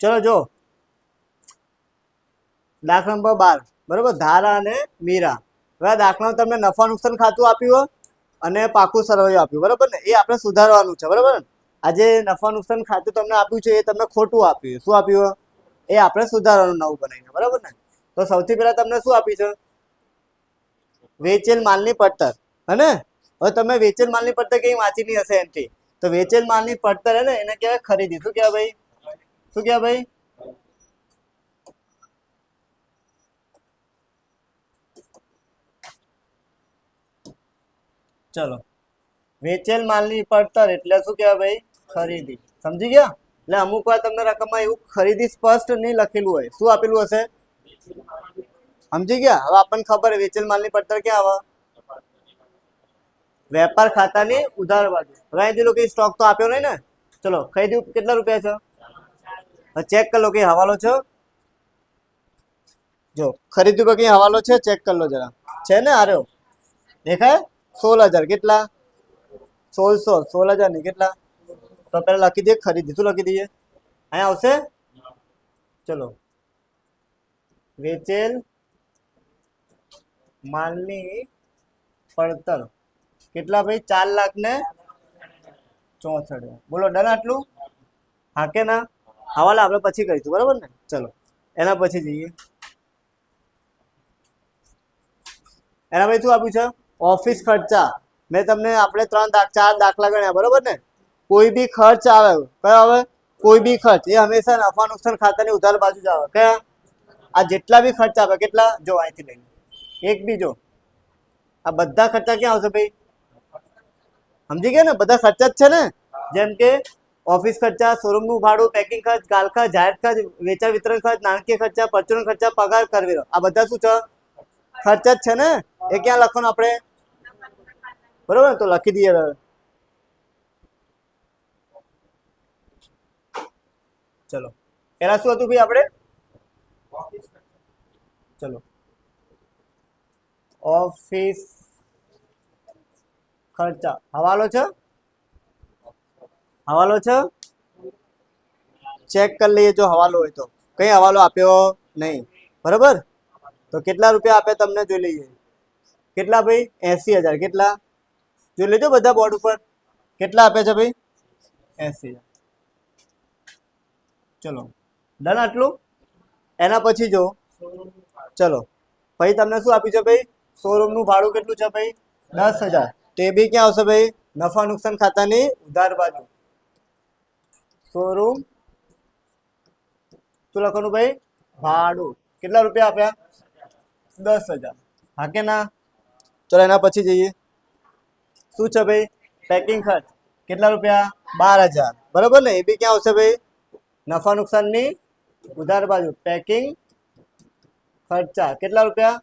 ચલો જો દાખલા નંબર 12 બરોબર, ધારા અને મીરા. હવે દાખલામાં તમને નફા નુકસાન ખાતું આપ્યું અને પાકું સરવૈયું આપ્યું, બરોબર ને? એ આપણે સુધારવાનું છે, બરોબર ને? આજે નફા નુકસાન ખાતું તમને આપ્યું છે એ તમને ખોટું આપ્યું. શું આપ્યું? એ આપણે સુધારવાનું નવું બનાવીને, બરોબર ને? તો સૌથી પહેલા તમને શું આપ્યું છે? વેચેલ માલની પડતર, હે ને? હવે તમે વેચેલ માલની પડતર કઈ વાંચીની હશે એન્ટ્રી. તો વેચેલ માલની પડતર હે ને એને કહેવાય ખરીદી. શું કહેવાય ભાઈ? શું કહેવાય ભાઈ? ચલો, વેચેલ માલની પડતર એટલે શું કહેવાય ભાઈ? ખરીદી. સમજી ગયા? એટલે અમુક વાર તમને રકમમાં એવું ખરીદી સ્પષ્ટ નહીં લખેલું હોય. શું આપેલું હશે? સમજી ગયા? હવે આપણને ખબર વેચેલ માલની પડતર ક્યાં આવે? વેપાર ખાતાની ઉધાર બાજુ. હવે અહીંથી લોકો સ્ટોક તો આપ્યો નહીં ને. ચલો કહી દઉં કેટલા રૂપિયા છે, ચેક કરી લો કે હવાલો છે. જો ખરીદી પર કઈ હવાલો છે, ચેક કરી લો જરા. છે ને? આર્યો દેખાય? 16,000. કેટલા? 16,000 નહીં કેટલા? તો પેલા લખી દઈએ ખરીદી. શું લખી દઈએ? અહીંયા આવશે. ચલો, વેચેલ માલની પડતર કેટલા ભાઈ? 4,64,000. બોલો ડન આટલું? હા કે ના? હવાલા આપણે પછી કરીશું, બરાબર ને? ચલો એના પછી જઈએ. એના પછી શું આપ્યું છે? ઓફિસ ખર્ચા. મેં તમને આપણે 4 દાખલા ગણ્યા, બરોબર ને? કોઈ બી ખર્ચ આવે, કયો આવે? કોઈ બી ખર્ચ એ હંમેશા નફા નુકસાન ખાતાની ઉધાર બાજુ જ આવે. કયા? આ જેટલા બી ખર્ચ આવે, કેટલા? જો અહીંથી લઈને એક બી જો આ બધા ખર્ચા ક્યાં આવશે ભાઈ? સમજી ગયા ને? બધા ખર્ચા જ છે ને. જેમ કે ઓફિસ ખર્ચા, શોરૂમનું ભાડું, પેકિંગ ખર્ચ, ગાલ ખર્ચ, જાહેર ખર્ચ, વેચાણ વિતરણ ખર્ચ, નાણાકીય ખર્ચા, પરચુરણ ખર્ચા, પગાર, કરવેરો, આ બધા શું છે? ખર્ચ જ છે ને. એ ક્યાં લખવાનું આપણે? બરોબર, તો લખી દઈએ. ચલો પેલા શું હતું ભાઈ આપણે? ચલો ઓફિસ ખર્ચા હવાલો છે. હવાલો છે, ચેક કરી લઈએ. જો હવાલો હોય તો કઈ હવાલો આપ્યો નહીં, બરોબર? તો કેટલા રૂપિયા આપે તમને જોઈ લઈએ. કેટલા ભાઈ? 80,000. કેટલા? જોઈ લેજો બધા બોર્ડ ઉપર. કેટલા આપે છે ભાઈ? 80,000. ચલો ડન આટલું? એના પછી જો ચલો ભાઈ તમને શું આપ્યું છે ભાઈ? શોરૂમનું ભાડું કેટલું છે ભાઈ? 10,000. તો એ બી ક્યાં આવશે ભાઈ? નફા નુકસાન ખાતાની ઉધાર બાજુ. શોરૂમ શું લખવાનું ભાઈ? ભાડું. કેટલા રૂપિયા આપ્યા? 10,000. હા કે ના? ચલો એના પછી જઈએ. શું છે ભાઈ? પેકિંગ ખર્ચ. કેટલા રૂપિયા? 12,000. બરોબર ને? એ બી ક્યાં આવશે ભાઈ? નફા નુકસાનની ઉધાર બાજુ. પેકિંગ ખર્ચા કેટલા રૂપિયા?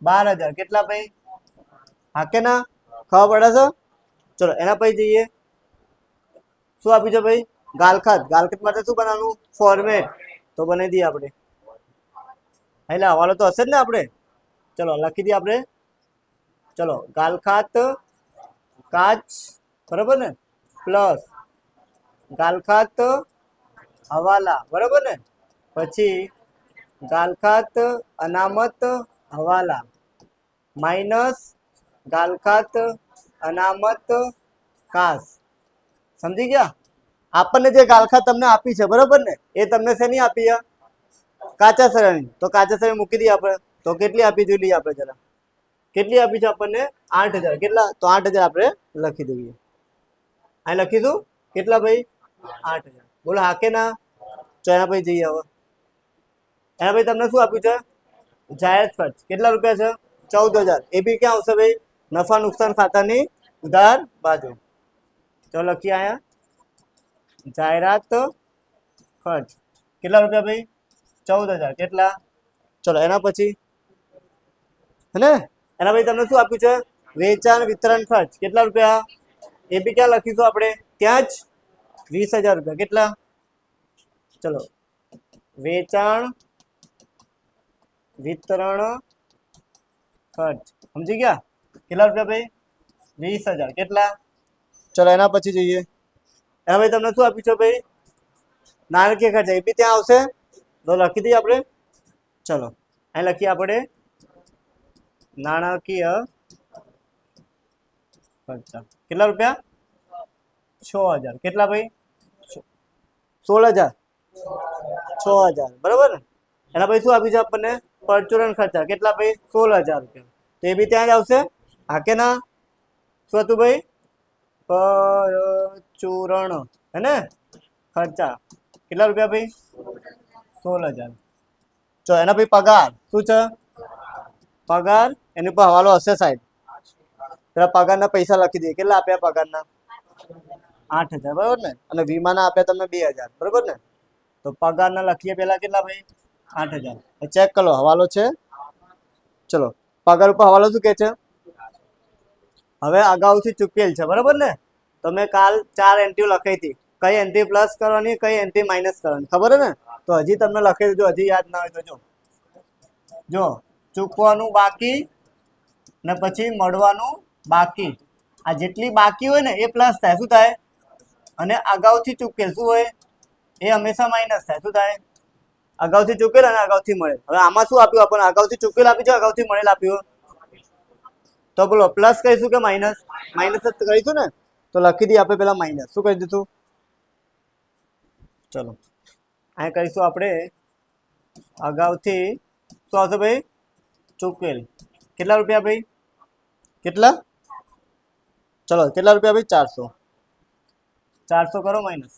12,000. કેટલા ભાઈ? હા કે ના? ખબર પડે છે? ચલો એના પછી જઈએ. શું આપ્યું છે ભાઈ? ગાલખાત. ગાલખાત માટે શું બનાવવાનું? ફોર્મેટ. તો બનાવી દઈએ આપણે. એટલે હવાલો તો હશે જ ને આપણે. ચલો લખી દઈએ આપણે. ચલો ગાલખાત કાચ, બરોબર ને? પ્લસ ગાલખાત હવાલા, બરોબર ને? પછી ગાલખાત અનામત હવાલા માઇનસ ગાલખાત અનામત કાસ. સમજી ગયા? આપણને જે ગાલખાત તમને આપી છે, બરોબર ને? એ તમને શેની આપી? કાચા સરાની. તો કાચા સરાની મૂકી દઈએ આપણે. તો કેટલી આપી જોઈ લઈએ આપણે જરા. કેટલી આપી છે આપણને? 8,000. કેટલા? તો 8,000 આપણે લખી દઈએ. અહીં લખીશું. કેટલા ભાઈ? 8,000. બોલો હા કે ના? તો એના પછી જઈએ. હવે એના પછી તમને શું આપ્યું છે? જાહેર ખર્ચ. કેટલા રૂપિયા છે? 14,000. એ બી ક્યાં આવશે ભાઈ? નફા નુકસાન ખાતાની ઉધાર બાજુ. ચલો લખીએ અહીંયા જાહેરાત ખર્ચ. કેટલા રૂપિયા ભાઈ? 14,000. કેટલા? ચલો એના પછી હે ને? એના પછી તમને શું આપ્યું છે? વેચાણ વિતરણ ખર્ચ. કેટલા રૂપિયા? એ બી ક્યાં લખીશું આપણે? ત્યાં જ 20,000 રૂપિયા. કેટલા? ચલો વેચાણ વિતરણ ખર્ચ. સમજી ગયા? કેટલા રૂપિયા ભાઈ? 20,000. કેટલા? ચલો એના પછી જોઈએ. એના પછી તમને શું આપ્યું છે ભાઈ? નાણાકીય ખર્ચ એ બી ત્યાં આવશે તો લખી દઈએ આપણે. ચલો અહીં લખીએ આપણે નાણાકીય ખર્ચા કેટલા રૂપિયા 6000 કેટલા ભાઈ 16000 6000 બરાબર ને. એના પછી શું આપ્યું છે આપણને પરચુરણ ખર્ચા કેટલા ભાઈ 16000 રૂપિયા તો એ બી ત્યાં જ આવશે. હા કે ના શું હતું ભાઈ પરચુરણ હે ને ખર્ચા કેટલા રૂપિયા ભાઈ 16000. ચલો એના પછી પગાર શું છે પગાર એની પર હવાલો હશે સાહેબ. પેલા પગારના પૈસા લખી દઈએ કેટલા આપ્યા પગારના 8000 બરાબર ને અને વીમાના આપ્યા તમને 2000 બરાબર ને. તો પગારના લખીએ પેલા કેટલા ભાઈ 8000 ચેક કરો હવાલો છે. ચલો પગાર ઉપર હવાલો શું કે છે હવે અગાઉથી ચૂકેલ છે બરાબર ને. તમે કાલ 4 એન્ટ્રીઓ લખાઈ હતી કઈ એન્ટ્રી પ્લસ કરવાની કઈ એન્ટ્રી માઇનસ કરવાની ખબર હે ને. તો હજી તમને લખી દીધું હજી યાદ ના હોય તો જો ચૂકવાનું બાકી ને પછી મળવાનું બાકી આ જેટલી બાકી હોય ને એ પ્લસ થાય શું થાય અને અગાઉથી ચૂકેલ શું હોય એ હંમેશા માઇનસ થાય શું થાય અગાઉથી ચૂકેલ અને અગાઉથી મળેલ. હવે આમાં શું આપ્યું આપણને અગાઉથી ચૂકેલ આપ્યું છે અગાઉથી મળેલ આપ્યું તો બોલો પ્લસ કહીશું કે માઇનસ માઇનસ જ કહીશું ને. તો લખી દઈએ આપણે પેલા માઇનસ શું કહી દીધું. ચલો અહીં કહીશું આપણે અગાઉથી શું આવશે ભાઈ ચૂકેલ કેટલા રૂપિયા ભાઈ કેટલા ચલો કેટલા રૂપિયા ભાઈ 400 400 કરો માઇનસ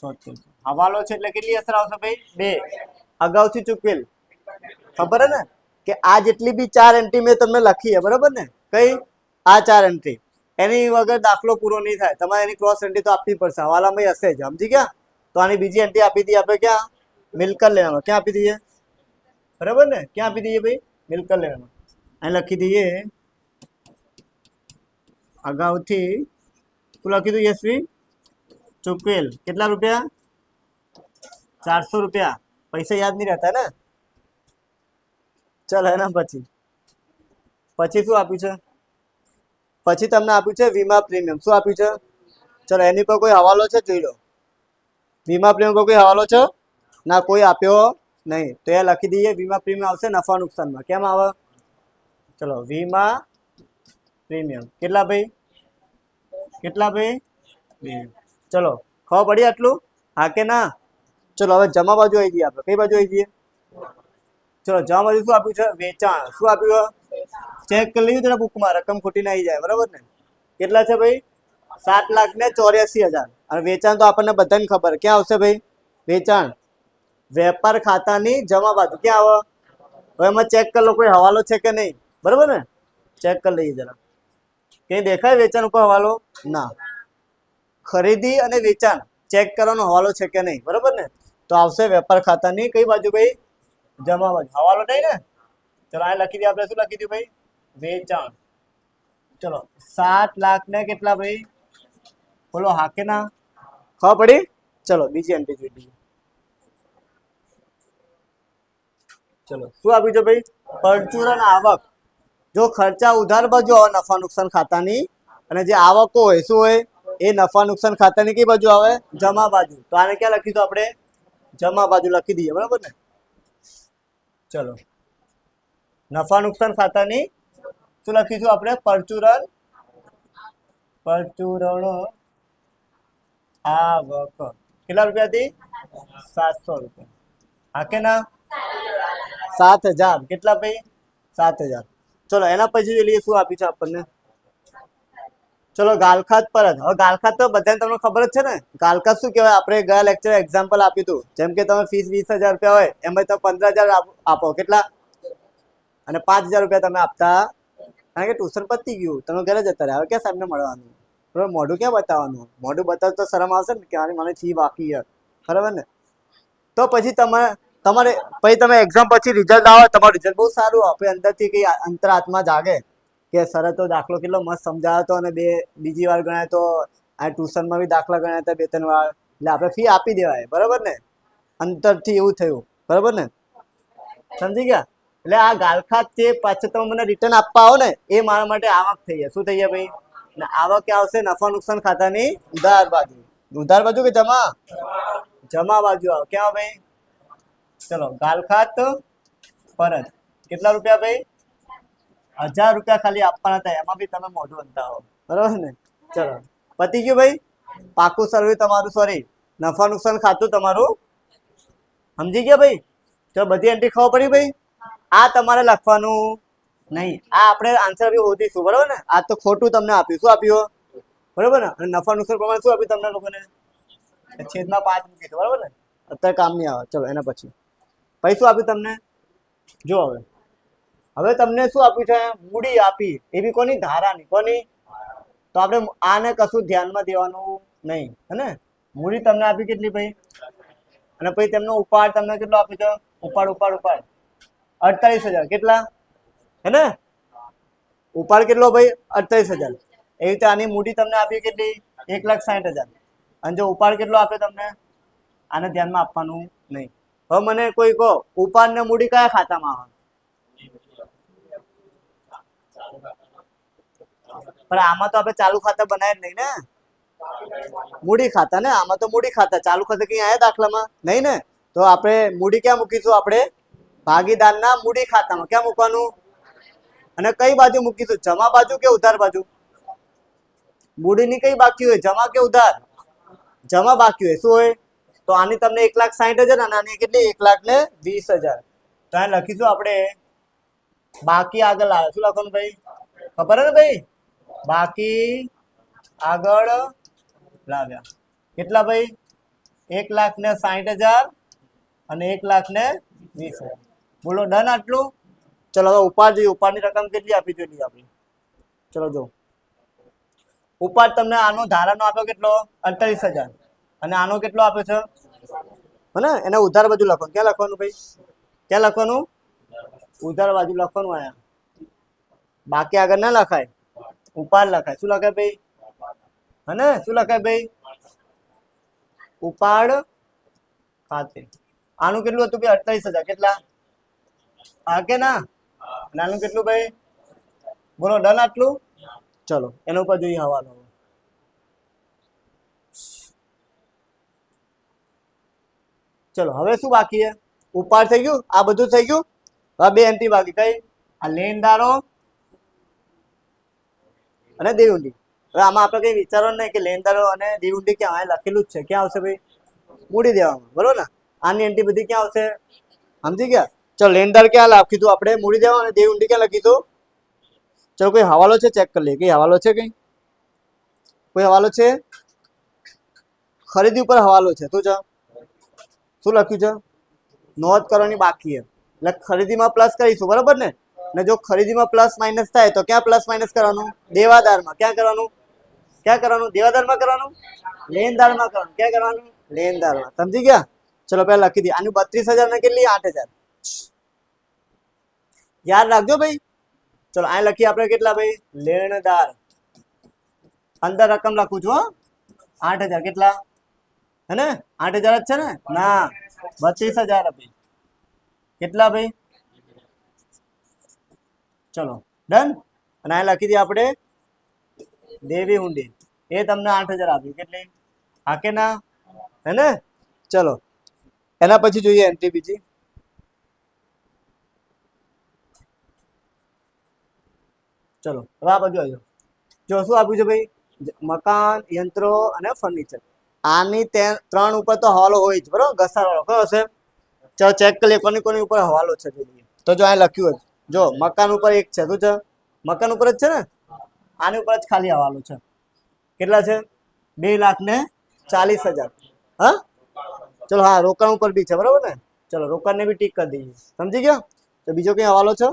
76 હવાલો છે એટલે કેટલી અસર આવશે ભાઈ 2 અગાઉથી ચૂકેલ ખબર હે ને કે આ જેટલી બી 4 એન્ટ્રી મેં તમને લખી છે બરાબર ને કઈ આ 4 એન્ટ્રી એની વગર દાખલો પૂરો નહીં થાય તમારે એની ક્રોસ એન્ટ્રી તો આપવી પડશે હવાલામાં હશે જ સમજી ગયા. તો આની બીજી એન્ટ્રી આપી દઈએ આપણે ક્યાં મિલકત લેવામાં ક્યાં આપી દઈએ બરાબર ને ક્યાં આપી દઈએ ભાઈ મિલકત લેવામાં અહીં લખી દઈએ અગાઉથી શું લખી દઉં યશવી ચૂકવેલ કેટલા રૂપિયા 400 રૂપિયા પૈસા યાદ નહીં રહેતા ને. ચાલ એના પછી શું આપ્યું છે પછી તમને આપ્યું છે વીમા પ્રીમિયમ શું આપ્યું છે ચલો એની પર કોઈ હવાલો છે જોઈ લો વીમા પ્રીમિયમ પર કોઈ હવાલો છે ના કોઈ આપ્યો નહીં તો એ લખી દઈએ વીમા પ્રીમિયમ આવશે નફા નુકસાનમાં કેમ આવે ચલો વીમા પ્રીમિયમ કેટલા ભાઈ ચલો ખબર પડી આટલું હા કે ના. ચલો હવે જમા બાજુ આવી જઈએ આપણે કઈ બાજુ આવી જઈએ ચલો જમા બાજુ શું આપ્યું છે વેચાણ શું આપ્યું ચેક કરી લીધું તેના બુકમાં રકમ ખોટી ના આવી જાય બરાબર ને. કેટલા છે ભાઈ 7,84,000 અને વેચાણ તો આપણને બધાને ખબર ક્યાં આવશે ભાઈ વેચાણ વેપાર ખાતાની જમા બાજુ ક્યાં આવે હવે એમાં ચેક કરી લો કોઈ હવાલો છે કે નહીં બરાબર ને ચેક કરી લઈએ જરા કઈ દેખાય વેચાણ ઉપર હવાલો ના ખરીદી અને વેચાણ ચેક કરવાનો હવાલો છે કે નહીં બરાબર ને તો આવશે વેપાર ખાતાની કઈ બાજુ ભાઈ જમા બાજુ હવાલો નહીં ને. ચલો આ લખી દઈએ આપણે શું લખી દઈએ ભાઈ વેચાણ ચલો 7 લાખ ને કેટલા ભાઈ બોલો હા કે ના ખબર પડી. ચલો બીજી એન્ટ્રી જોઈ લઈએ ચલો શું આપ્યું છે ભાઈ પરચુરણ આવક જો ખર્ચા ઉધાર બાજુ આવે નફા નુકસાન ખાતાની અને જે આવકો હોય શું હોય એ નફા નુકસાન ખાતાની કઈ બાજુ આવે જમા બાજુ તો આને ક્યાં લખીશું આપણે જમા બાજુ લખી દઈએ બરાબર ને. ચલો નફા નુકસાન ખાતાની શું લખીશું આપણે પરચુરણ આવક કેટલા રૂપિયા હતી 700 રૂપિયા હા કે ના 7000 કેટલા ભાઈ 7000. ચલો એના પછી જોઈએ શું આપ્યું છે આપણને ચલો ગાલખાત પરત હવે ગાલખાત તો બધાને તમને ખબર જ છે ને ગાલખાત શું કહેવાય આપણે ગયા લેક્ચર એક્ઝામ્પલ આપ્યું હતું જેમ કે તમે ફીસ 20,000 રૂપિયા હોય એમાં તમે 15,000 આપો કેટલા અને 5,000 રૂપિયા તમે આપતા કારણ કે ટ્યુશન પતી ગયું તમે ઘરે જતા રહ્યા હવે ક્યાં સાહેબને મળવાનું બરાબર મોઢું ક્યાં બતાવવાનું મોઢું બતાવતું તો શરમ આવશે ને કે મને ફી બાકી છે બરાબર ને. તો પછી તમારે પછી તમે એક્ઝામ પછી રિઝલ્ટ આવે તમારું રિઝલ્ટ બહુ સારું આપણે અંદરથી કઈ અંતરાત્મા જાગે કે સરે તો દાખલો કેટલો મસ્ત સમજાવ્યો હતો અને બીજી વાર ગણાય તો આ ટ્યુશનમાં બી દાખલા ગણાયા હતા 2-3 વાર એટલે આપણે ફી આપી દેવાય બરાબર ને અંતરથી એવું થયું બરાબર ને સમજી ગયા. એટલે આ ગાલખાત છે પાછળ તમે મને રિટર્ન આપવા આવો ને એ મારા માટે આવક થઈ જાય શું થઈ જાય ભાઈ ને આવક ક્યાં આવશે નફા નુકસાન ખાતાની ઉધાર બાજુ ઉધાર બાજુ કે જમા? જમા બાજુ આવો. ક્યાં ભાઈ? ચલો ગાલખાત પરત કેટલા રૂપિયા ભાઈ? 1000 રૂપિયા ખાલી આપવાના હતા, એમાં બી તમે મોઢું અંતા હો, બરોબર ને? ચલો પતી ગયું ભાઈ. પાકું સર્વે તમારું, સોરી નફા નુકસાન ખાતું તમારું સમજી ગયા ભાઈ? ચલો બધી એન્ટ્રી ખબર પડી ભાઈ? આ તમારે લખવાનું નહીં, આ આપણે આન્સર બી શોધીશું, બરોબર ને? આ તો ખોટું તમને આપ્યું. શું આપ્યું? બરોબર ને? અને નફા નુકસાન પ્રમાણે શું આપ્યું તમને લોકોને? છેદમાં 5 મૂકીશું, બરોબર ને? અત્યારે કામ નહીં આવે. ચલો એના પછી શું આપ્યું તમને? જો હવે તમને શું આપ્યું છે? મૂડી આપી, એ બી કોની? ધારાની. કોની? તો આપણે આને કશું ધ્યાનમાં દેવાનું નહીં, હે ને? મૂડી તમને આપી કેટલી ભાઈ? અને પછી તેમનો ઉપાડ તમને કેટલો આપ્યો છે? ઉપાડ 48000. કેટલા? હે ને? ઉપાડ કેટલો ભાઈ? 48000. એવી રીતે આની મૂડી તમને આપી કેટલી? 1,60,000. અને જો ઉપાડ કેટલો આપ્યો તમને? આને ધ્યાનમાં આપવાનું નહીં. હવે મને કોઈ કહો, ઉપાડ ને મૂડી કયા ખાતામાં આવે? પણ આમાં તો આપણે ચાલુ ખાતા બનાય જ નહીં ને, મૂડી ખાતા ને. આમાં તો મૂડી ખાતા, ચાલુ ખાતા કઈ આયા દાખલામાં નહીં ને. તો આપણે મૂડી ક્યાં મૂકીશું? આપણે ભાગીદારના મૂડી ખાતામાં. ક્યાં મૂકવાનું? અને કઈ બાજુ મૂકીશું? જમા બાજુ કે ઉધાર બાજુ? મૂડીની કઈ બાકી હોય? જમા કે ઉધાર? જમા બાકી હોય. શું હોય? તો આની તમને 1,60,000 અને આની કેટલી? 1,20,000. તો આ લખીશું આપણે બાકી આગળ આવે. શું લખવાનું ભાઈ? ખબર હે ને ભાઈ? બાકી આગળ લાવ્યા. કેટલા ભાઈ? 1,60,000 અને 1,20,000. બોલો ડન આટલું? ચલો હવે ઉપાડ જોઈએ. ઉપાડની રકમ કેટલી આપી જોઈએ આપણી? ચલો જો ઉપાડ તમને આનો ધારાનો આપ્યો કેટલો? 48,000. અને આનો કેટલો આપ્યો છે? હે ને? એને ઉધાર બાજુ લખવાનું. ક્યાં લખવાનું ભાઈ? ક્યાં લખવાનું? ઉધાર બાજુ લખવાનું. આયા બાકી આગળ ના લખાય, ઉપાડ લખાય. શું લખાય ભાઈ? હે ને? શું લખાય ભાઈ? ઉપાડ ખાતે. આનું કેટલું હતું ભાઈ? 48,000. કેટલા? હા કે ના? આનું કેટલું ભાઈ? બોલો ડન આટલું? ચલો એના ઉપર જોઈએ હવાલો. ચલો હવે શું બાકી છે? ઉપાડ થઈ ગયું, આ બધું થઈ ગયું. હવે બે એન્ટ્રી બાકી. કઈ? આ લેણદારો અને દેવઊંડી. હવે આમાં આપણે કઈ વિચારવાનું નહીં કે લેણદારો અને દેવઊંડી ક્યાં આવે? લખેલું જ છે. ક્યાં આવશે ભાઈ? મૂડી દેવામાં, બરોબર ને? આની એન્ટ્રી બધી ક્યાં આવશે? સમજી ગયા? ચલો લેણદાર ક્યાં લખીશું આપણે? મૂડી દેવા. અને દેવઊંડી ક્યાં લખીશું? ચલો કોઈ હવાલો છે? ચેક કરી લઈએ. કઈ હવાલો છે? કઈ કોઈ હવાલો છે? ખરીદી ઉપર હવાલો છે. શું છે? શું લખ્યું છે? નોંધ કરવાની બાકી છે. એટલે ખરીદીમાં પ્લસ કરીશું, બરોબર ને? ને જો ખરીદીમાં પ્લસ માઇનસ થાય તો ક્યાં પ્લસ માઇનસ કરવાનું? દેવાદારમાં. ક્યાં કરવાનું? ક્યાં કરવાનું? દેવાદારમાં કરવાનું? લેણદારમાં કરવાનું. ક્યાં કરવાનું? લેણદારમાં. સમજી ગયા? ચલો પેલા લખી દઈએ. આનું 32,000 ને કેટલી? 8,000. યાદ રાખજો ભાઈ. ચલો આ લખીએ આપણે કેટલા ભાઈ? લેણદાર. અંદર રકમ લખું છું. 8,000. કેટલા? હે ને? 8,000 જ છે ને? ના, 32,000 ભાઈ. કેટલા ભાઈ? ચલો ડન. અને આ લખી દઈએ આપણે દેવી ઊંડી. એ તમને 8,000 આપ્યું. કેટલી? હા કે ના? હે ને? ચલો એના પછી જોઈએ એન્ટ્રી બીજી. ચલો હવે આ બાજુ આવજો. જો શું આપ્યું છે ભાઈ? મકાન, યંત્રો અને ફર્નિચર. આની 3 ઉપર તો હવાલો હોય જ, બરોબર? ઘસાર વાળો કયો હશે? ચાલો ચેક કરીએ કોની કોની ઉપર હવાલો છે. તો જો આ લખ્યું હોય, જો મકાન ઉપર એક છે. શું છે? મકાન ઉપર જ છે ને? આની ઉપર જ ખાલી હવાલો છે. કેટલા છે? 2,40,000. હા ચલો. હા રોકાણ ઉપર બી છે, બરોબર ને? ચલો રોકાણને બી ટીક કરી દઈએ. સમજી ગયા? તો બીજો કઈ હવાલો છે?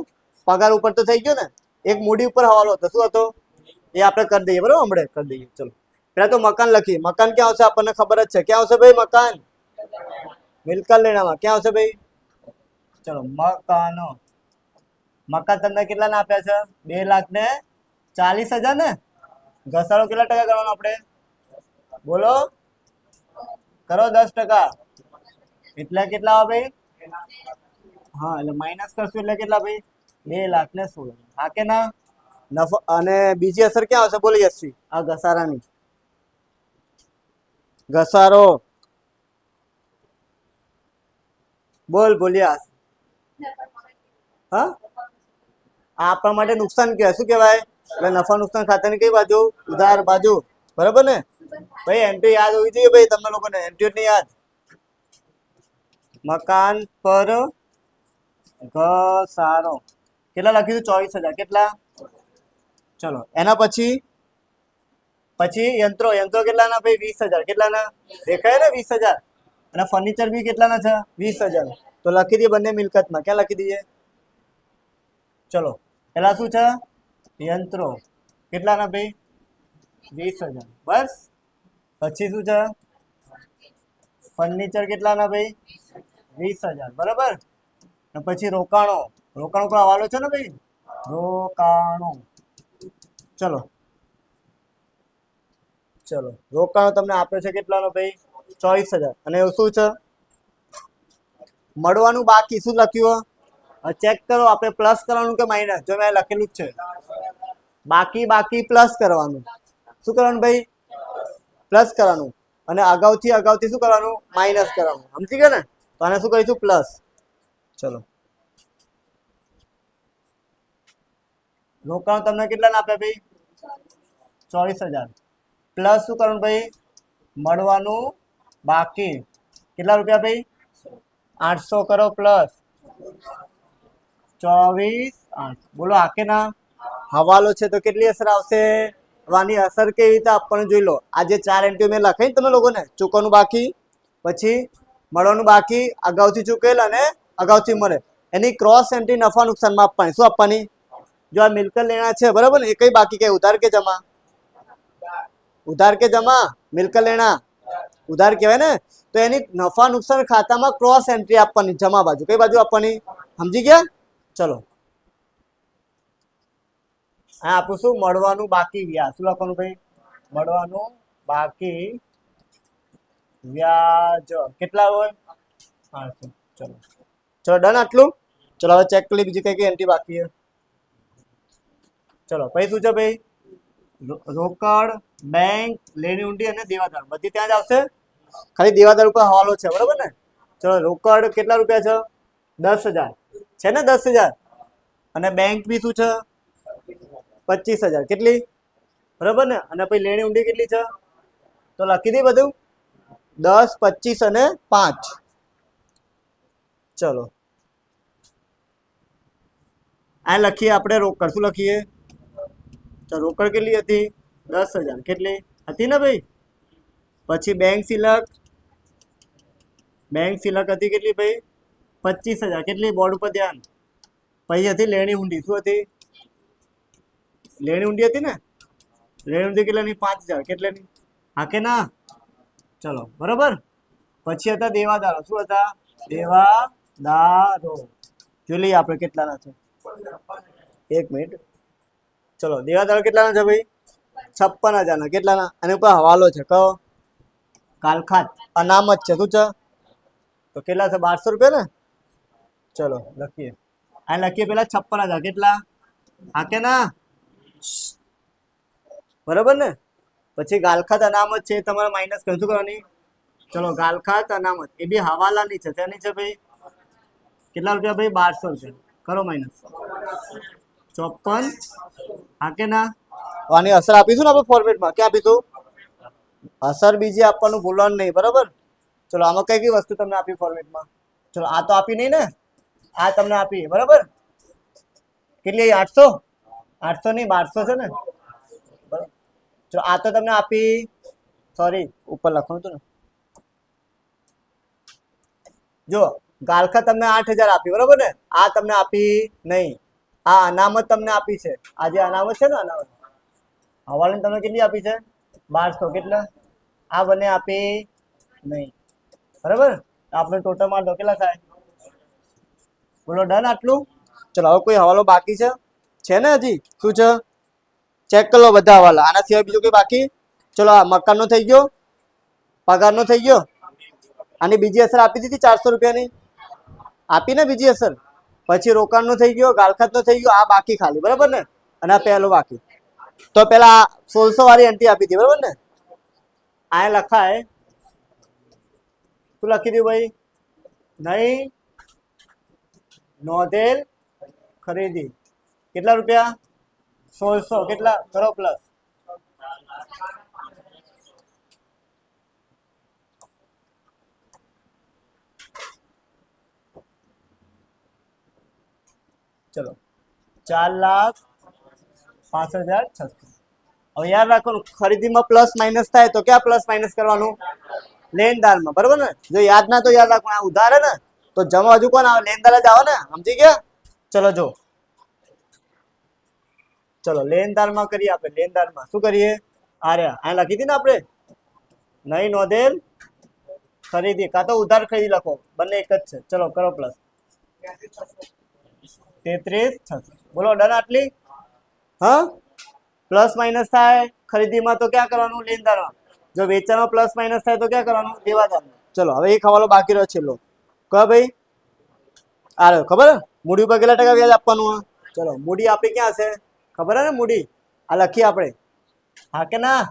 પગાર ઉપર તો થઈ ગયો ને? એક મૂડી ઉપર હવાલો હતો. શું હતો? એ આપણે કરી દઈએ, બરોબર? હમણાં કરી દઈએ. ચલો પેલા તો મકાન લખીએ. મકાન ક્યાં આવશે? આપણને ખબર જ છે. ક્યાં આવશે ભાઈ મકાન? મિલકત લેણામાં. ક્યાં આવશે ભાઈ? ચલો મકાનો. મકાન તમને કેટલા ના આપ્યા છે? 2,40,000 ને? ઘસારો કેટલા ટકા કરવાનો આપણે? બોલો કરો. 10%. એટલે કેટલા આવે ભાઈ? હા એટલે માઇનસ કરશું એટલે કેટલા ભાઈ? 2,16,000. હા કે ના? નફો. અને બીજી અસર ક્યાં આવશે? બોલી જશે આ ઘસારાની. ઘસારો. બોલ બોલ્યા. હા, આપણા માટે નુકસાન કહેવાય. શું કહેવાય? એટલે નફા નુકસાન ખાતાની કઈ બાજુ? ઉધાર બાજુ. બરાબર ને ભાઈ? એન્ટ્રી યાદ હોવી જોઈએ ભાઈ તમને લોકોને. એન્ટ્રી ની યાદ. મકાન પર ઘસારો કેટલા લખીશું? 24,000. કેટલા? ચલો એના પછી યંત્રો. યંત્રો કેટલાના ભાઈ? 20,000. કેટલાના? દેખાય ને 20,000. અને ફર્નિચર બી કેટલાના છે? 20,000. તો લખી દઈએ બંને મિલકતમાં. ક્યાં લખી દઈએ? ચલો પેલા શું છે? યંત્રો. કેટલાના ભાઈ? 20,000. બસ. પછી શું છે? ફર્નિચર કેટલાના ભાઈ? 20,000. બરાબર. પછી રોકાણો. રોકાણો પર હવાલો છે ને ભાઈ? રોકાણો. ચલો રોકાણો તમને આપ્યો છે કેટલાનો ભાઈ? 24,000. અને એવું શું છે? મળવાનું બાકી. શું લખ્યું? ચેક કરો. આપણે પ્લસ કરવાનું કે માઇનસ? જો મેં લખેલું જ છે બાકી પ્લસ કરવાનું. શું કરવાનું ભાઈ? પ્લસ કરવાનું. અને અગાઉથી શું કરવાનું? માઇનસ કરવાનું. સમજી ગયા ને? તો આને શું કહીશું? પ્લસ. ચલો રોકાણ તમને કેટલા આપ્યા ભાઈ? 24,000. પ્લસ શું કરવાનું ભાઈ? મળવાનું બાકી. કેટલા રૂપિયા ભાઈ? 800 કરો પ્લસ 24,800. બોલો હા કે ના? હવાલો છે તો કેટલી અસર આવશે? આની અસર કેવી રીતે આપણને જોઈ લો. આ જે 4 એન્ટ્રી મેં લખાઈ ને તમે લોકોને, ચૂકવવાનું બાકી, પછી મળવાનું બાકી, અગાઉથી ચૂકેલ અને અગાઉથી મળે, એની ક્રોસ એન્ટ્રી નફા નુકસાનમાં આપવાની. શું આપવાની? જો આ મિલકત લેણા છે બરાબર ને, એ કઈ બાકી કઈ? ઉધાર કે જમા? ઉધાર કે જમા? મિલકત લેણા ઉધાર કહેવાય ને. તો એની નફા નુકસાન ખાતામાં ક્રોસ એન્ટ્રી આપવાની. જમા બાજુ. કઈ બાજુ આપવાની? સમજી ગયા? ચલો હા આપું શું? મળવાનું બાકી વ્યાજ. શું લખવાનું ભાઈ? મળવાનું બાકી વ્યાજ કેટલા હોય? 800. ચલો ડન આટલું. ચલો હવે ચેક કરી બીજી કઈ કઈ એન્ટ્રી બાકી છે. ચલો પછી શું છે ભાઈ? રોકડ, બેંક, લેણી ઊંડી અને દેવાદાર. બધી ત્યાં જ આવશે. ખાલી દેવાદાર ઉપર હવાલો છે. બરાબર ને? ચલો રોકડ કેટલા રૂપિયા છે? 10,000 છે ને? 10,000. અને બેંક બી શું છે? 25,000. કેટલી? બરાબર ને? અને પછી લેણી ઊંડી કેટલી છે? તો લખી દઈ બધું. 10, 25 અને 5. ચલો આ લખીએ આપણે રોકડ. શું લખીએ? તો રોકડ કેટલી હતી? 10,000. કેટલી હતી ને ભાઈ? પછી બેંક સિલક હતી કેટલી ભાઈ? 25,000. કેટલી? બોર્ડ ઉપર ધ્યાન. પછી હતી લેણી ઊંડી. શું હતી? લેણી ઊંડી હતી ને? લેણી ઊંડી કેટલાની? 5,000. કેટલાની? હા કે ના? ચલો બરોબર. પછી હતા દેવાદારો. શું હતા? દેવાદારો. જોઈ લઈએ આપણે કેટલાના છે. 1 મિનિટ. ચલો દેવાદારો કેટલાના છે ભાઈ? 56,000 ના. કેટલાના? આની ઉપર હવાલો છે. કયો? કાલખાત. અનામત છે. શું છે? તો કેટલા છે? 1200 રૂપિયા ને? ચલો લખીએ. આ લખીએ પેલા 56,000. કેટલા? હા કે ના? બરાબર ને? પછી ગાલખાત અનામત છે, તમારે માઇનસ શું કરવાની? ચલો ગાલખાત અનામત એ બી હવાલાની છે. તેની છે ભાઈ કેટલા રૂપિયા ભાઈ? 1200 રૂપિયા. કરો માઇનસ 54. હા કે ના? આની અસર આપીશું ને આપણે ફોર્મેટમાં. ક્યાં આપીશું? અસર બીજી આપવાનું ભૂલવાનું નહીં. બરાબર. ચલો આમાં કઈ કઈ વસ્તુ તમને આપી ફોર્મેટમાં? ચલો આ તો આપી નહીં ને? આ તમને આપી. બરાબર. કેટલી? 800. 800 નહીં, 1200 છે ને? ચલો આ તો તમને આપી. સોરી ઉપર લખવાનું હતું ને. જો ગાલખા તમને 8,000 આપી. બરોબર ને? આ તમને આપી નહીં. આ અનામત તમને આપી છે. આ જે અનામત છે ને, અનામત હવાલાની તમને કેટલી આપી છે? 1200. કેટલા? આ બંને આપી નહીં. બરાબર. આપણે ટોટલ માર દો. કેટલા થાય? બોલો ડન આટલું. ચલો હવે કોઈ હવાલો બાકી છે ને? હજી શું છે? ચેક કરી લો બધા હવાલા. આના સિવાય બીજું કઈ બાકી? ચલો આ મકાનનો થઈ ગયો, પગારનો થઈ ગયો. આની બીજી અસર આપી દીધી 400 રૂપિયાની. આપી ને બીજી અસર. પછી રોકાણનો થઈ ગયો, ગાલખાતનો થઈ ગયો. આ બાકી ખાલી. બરાબર ને? અને આ પહેલો બાકી. તો પેલા 1600 વાળી એન્ટ્રી આપી હતી. બરાબર ને? આ લખાય શું લખી દઉં ભાઈ? નહીં નોંધેલ ખરીદી કેટલા રૂપિયા? 1600. કેટલા કરો પ્લસ? ચલો 4,65,600. હવે યાદ રાખવાનું ખરીદીમાં પ્લસ માઇનસ થાય તો ક્યાં પ્લસ માઇનસ કરવાનું? લેનદારમાં. બરોબર ને? જો યાદ ના તો યાદ રાખવાનું આ ઉધાર હે ને તો જમા બાજુ કોણ આવે? લેનદાર જ આવે ને. સમજી ગયા? ચલો જો ચલો લેનદારમાં કરીએ આપણે. લેનદારમાં શું કરીએ? આ લખી હતી ને આપણે નહીં નોંધેલ ખરીદી કાં તો ઉધાર ખરીદી લખો, બંને એક જ છે. ચલો કરો પ્લસ 33,600. બોલો ડન આટલી? હા પ્લસ માઇનસ થાય ખરીદીમાં તો ક્યાં કરવાનું? લેનદારમાં. જો વેચાણમાં પ્લસ માઇનસ થાય તો ક્યાં કરવાનું? દેવાદારમાં. ચલો હવે એક હવાલો બાકી રહ્યો છેલ્લો. કહો ભાઈ આ રહ્યો ખબર મૂડી ઉપર કેટલા ટકા વ્યાજ આપવાનું? ચલો મૂડી આપણી ક્યાં હશે? ખબર હે ને મૂડી? આ લખીએ આપણે. હા કે ના?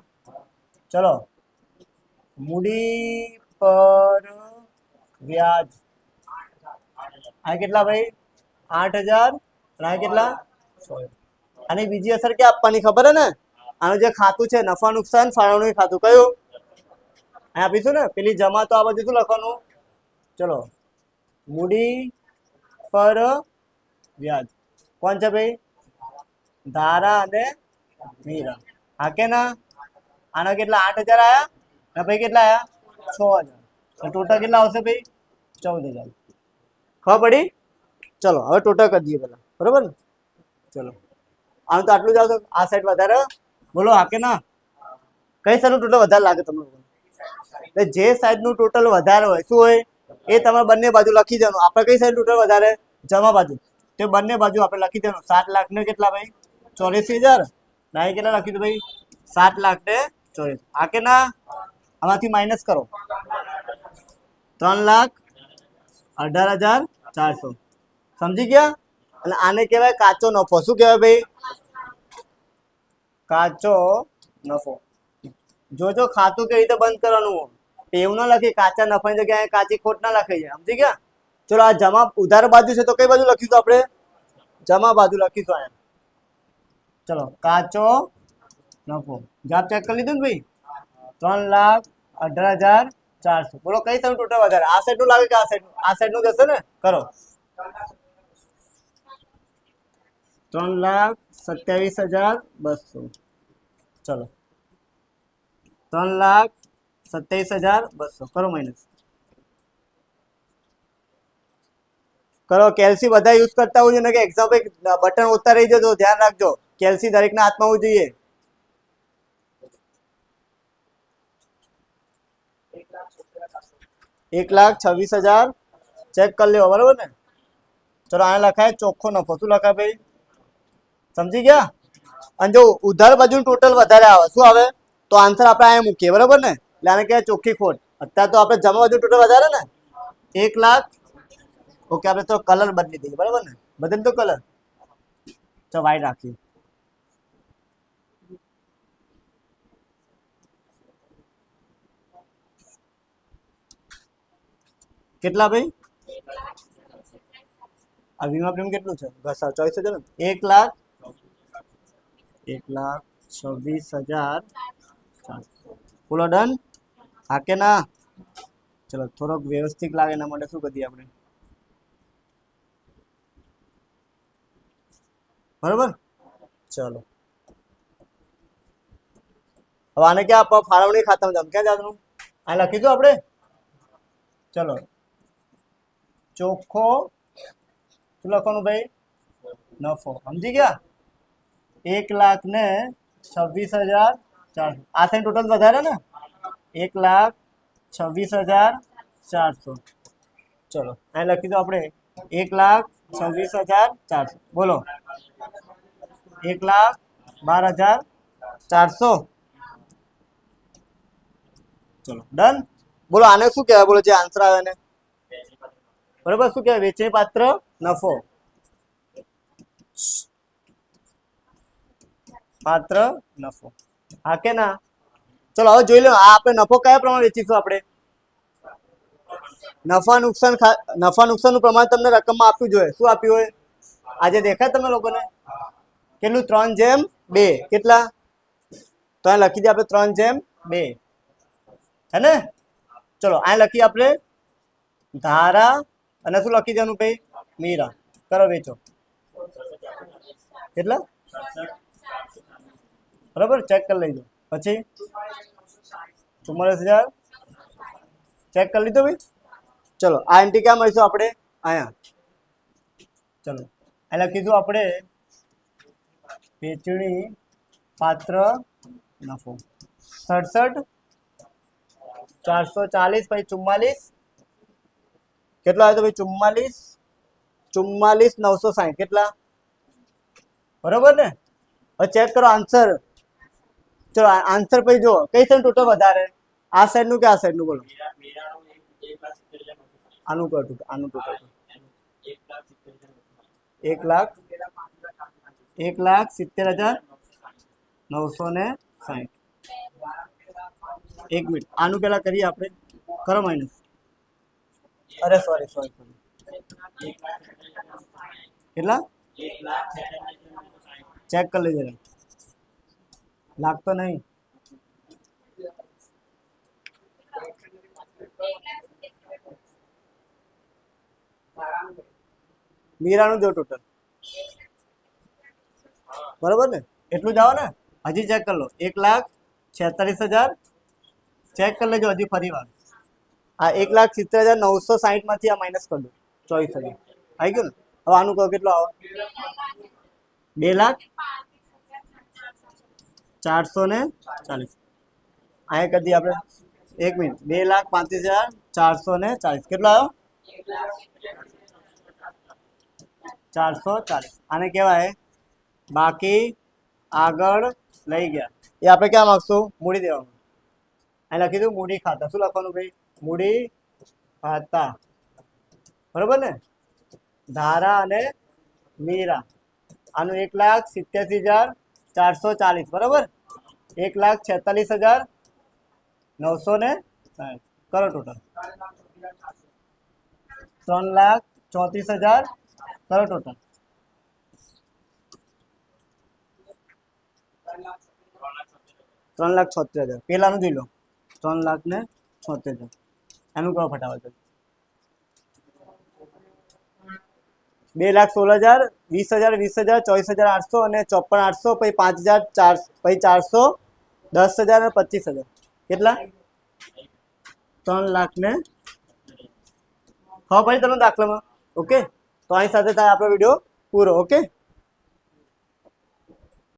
ચલો મૂડી પર વ્યાજ આ કેટલા ભાઈ? 8,000. અને આ કેટલા? 100. અને બીજી અસર ક્યાં આપવાની ખબર હે ને? આનું જે ખાતું છે નફા નુકસાન ફાળવણી ખાતું કયું અહીં આપીશું ને? પેલી જમા તો આ બધું શું લખવાનું? ચલો મૂડી પર વ્યાજ કોણ છે ભાઈ? ધારા અને મીરા. હા કે ના? આના કેટલા? 8,000 આયા અને ભાઈ કેટલા આયા? 6,000. ટોટલ કેટલા આવશે ભાઈ? 14,000. ખબર પડી? ચલો હવે ટોટલ કરી દઈએ પેલા. બરોબર ને? ચલો આનું તો આટલું જ આવશે. આ સાઈડ વધારે બોલો. હા કે ના? કઈ સાઈડનું ટોટલ વધારે લાગે તમને? એટલે જે સાઈડનું ટોટલ વધારે હોય શું હોય એ તમારે બંને બાજુ લખી દેવાનું. આપણે કઈ સાઈડ ટોટલ વધારે? જમા બાજુ. તો બંને બાજુ આપણે લખી દેવાનું. 7 લાખ ને કેટલા ભાઈ? 84,000. ના કેટલા લખી દો ભાઈ? 7 લાખ ને 84. હા કે ના? આમાંથી માઇનસ કરો 3,18,400. સમજી ગયા? અને આને કહેવાય કાચો નફો. શું કહેવાય ભાઈ? કાચો નફો. જોજો ખાતું કેવી રીતે બંધ કરવાનું. એવું ના લખી કાચા નફાની જગ્યાએ કાચી ખોટ ના લખાઈ જાય. સમજી ગયા? ચલો આ જમા ઉધાર બાજુ છે તો કઈ બાજુ લખીશું આપણે? જમા બાજુ લખીશું અહીંયા. ચલો કાચો નફો જવાબ ચેક કરી લીધું ને ભાઈ? 3,18,400. બોલો કઈ સાઈડ ટોટલ વધારે? આ સાઈડ નું લાગે કે આ સાઈડ નું? આ સાઈડ નું જશે ને? કરો 3,27,200. ચલો 3,27,200 કરો માઇનસ. કરો કેલ્સી બધા યુઝ કરતા હોય ને કે એક્ઝામ પે બટન ઓછા રહી જજો. ધ્યાન રાખજો કેલ્સી દરેકના હાથમાં હોવું જોઈએ. 1,26,000 ચેક કરી લેવો. બરોબર ને? ચલો આ લખાય ચોખ્ખો નફો. શું લખાય ભાઈ? સમજી ગયા? અને જો ઉધાર બાજુ ટોટલ વધારે આવે શું આવે? તો આન્સર આપણે અહીંયા મૂકીએ. બરોબર ને? એટલે આને કહેવાય ચોખ્ખી ખોટ. અત્યારે તો આપણે જમા બાજુ ટોટલ વધારે ને 1 લાખ. ઓકે આપણે તો કલર બદલી દઈએ. બરાબર ને? બદલ તો કલર તો વ્હાઈટ રાખીએ. કેટલા ભાઈ? આ વીમા પ્રીમિયમ કેટલું છે? 24,000 ને? 1,26,000. બોલો ડન? હા કે ના? ચલો થોડોક વ્યવસ્થિત લાગે એના માટે શું કરીએ આપણે? બરોબર. ચલો હવે આને ક્યાં આપવા? ફાળવણી ખાતામાં ક્યાં જવાનું? આ લખીશું આપણે. ચલો ચોખ્ખો શું લખવાનું ભાઈ? નફો. સમજી ગયા? 1,26,400. આ સાઈડ ટોટલ વધારે ને 1,26,400. ચલો અહીં લખી દો આપણે 1,26,400. બોલો 1,12,400. ચલો ડન. બોલો આને શું કહેવાય? બોલો જે આન્સર આવે ને. બરોબર. શું કહેવાય? વેચણી પાત્ર નફો. પાત્ર નફો. હા કે ના? ચલો હવે જોઈ લો આ આપણે નફો કયા પ્રમાણે વેચીશું આપણે? નફા નુકસાનનું પ્રમાણ તમને રકમમાં આપ્યું જોઈએ. શું આપ્યું હોય? આજે દેખાય તમે લોકોને કેટલું? 3/2. કેટલા? તો અહીં લખી દઈએ આપણે 3/2 હે ને. ચલો અહીં લખીએ આપણે ધારા અને શું લખી દેવાનું ભાઈ? મીરા. કરો વેચો. કેટલા? બરાબર, ચેક કરી લેજો. પછી 44,000 ચેક કરી લીધો ભાઈ. ચલો આ એન્ટ્રી ક્યાં મળીશું આપણે? અહીંયા. ચલો અહીં લખીશું આપણે વેચણી પાત્ર નફો 67,440 પછી 44 કેટલા આવે તો ભાઈ? 44,960 કેટલા? બરોબર ને. હવે ચેક કરો આન્સર. ચલો આન્સર પછી જો કઈ સાઈડ ટોટલ વધારે? આ સાઈડનું કે આ સાઈડનું? બોલો. આનું કર ટોટલ. આનું ટોટલ 1,70,960. એક મિનિટ આનું પેલા કરીએ આપણે. કરો માઇનસ. અરે સોરી. કેટલા? ચેક કરી લેજો. લાગતો નહીં. મીરાનું જો ટોટલ બરોબર ને. એટલું જ આવો ને. હજી ચેક કરી લો. 1,46,000 ચેક કરી લેજો હજી ફરી વાર. આ 1,70,960 માંથી આ માઇનસ કરી દો. 24,000 આવી ગયું ને. હવે આનું કહો કેટલો આવો? 2,04,40. અહીંયા કરી દઈએ આપણે. એક મિનિટ. 2,35,440 કેટલો આવ્યો? 440. આને કહેવાય બાકી આગળ લઈ ગયા. એ આપણે ક્યાં માગશું? મૂડી દેવાનું. અહીં લખી દઉં મૂડી ખાતા. શું લખવાનું ભાઈ? મૂડી ખાતા. બરોબર ને. ધારા અને મીરા. આનું 1,87,440 બરોબર. 1,46,960 કરો ટોટલ. 3,34,000 કરો ટોટલ. 3,76,000 પેલાનું જોઈ લો. 3,76,000 એનું કરો ફટાફટ. 2,16,000 20,000 20,000 24,800 અને 54,800 પછી 5,004 પછી 400 10,000 અને 25,000 કેટલા? 3 લાખ ને ખબર પડી તમને દાખલામાં? ઓકે, તો અહીં સાથે થાય આપણો વિડીયો પૂરો. ઓકે.